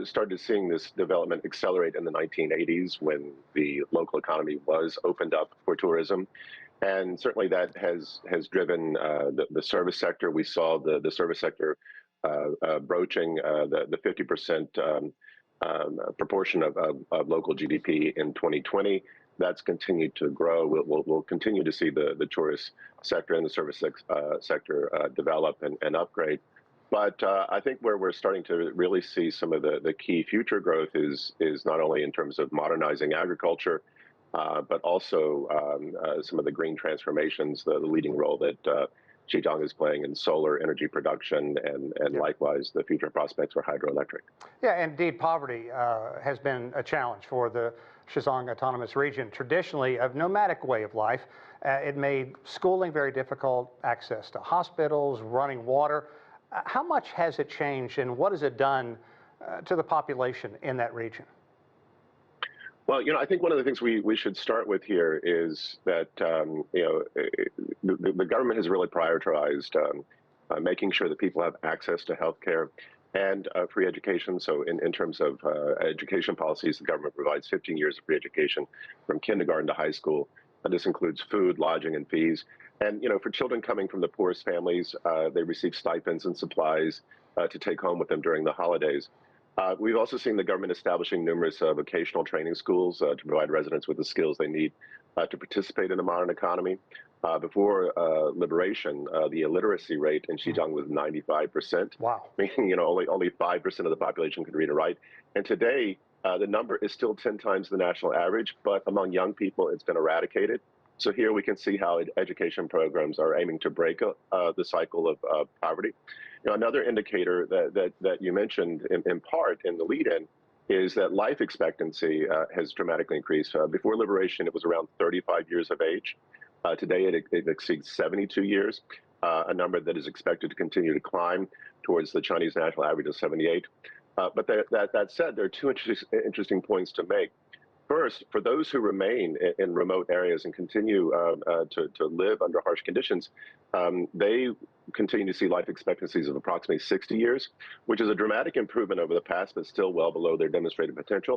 started seeing this development accelerate in the 1980s when the local economy was opened up for tourism. And certainly that has driven the service sector. We saw the service sector broaching the 50% proportion of local GDP in 2020. That's continued to grow. We'll continue to see the tourist sector and the service sector develop and upgrade. But I think where we're starting to really see some of the key future growth is not only in terms of modernizing agriculture, but also some of the green transformations, the leading role that Xizang is playing in solar energy production, and likewise the future prospects for hydroelectric. Yeah, indeed, poverty has been a challenge for the Xizang Autonomous Region. Traditionally, a nomadic way of life, it made schooling very difficult, access to hospitals, running water. How much has it changed, and what has it done to the population in that region? Well, I think one of the things we should start with here is that, the government has really prioritized making sure that people have access to health care and free education. So in terms of education policies, the government provides 15 years of free education from kindergarten to high school. This includes food, lodging, and fees. And, for children coming from the poorest families, they receive stipends and supplies to take home with them during the holidays. We've also seen the government establishing numerous vocational training schools to provide residents with the skills they need to participate in a modern economy. Before liberation, the illiteracy rate in Xizang was 95%. Wow. Meaning, only 5% of the population could read and write. And today, the number is still 10 times the national average, but among young people, it's been eradicated. So here we can see how education programs are aiming to break the cycle of poverty. Another indicator that you mentioned in part in the lead-in is that life expectancy has dramatically increased. Before liberation, it was around 35 years of age. Today, it exceeds 72 years, a number that is expected to continue to climb towards the Chinese national average of 78. But that said, there are two interesting points to make. First, for those who remain in remote areas and continue to live under harsh conditions, they continue to see life expectancies of approximately 60 years, which is a dramatic improvement over the past, but still well below their demonstrated potential.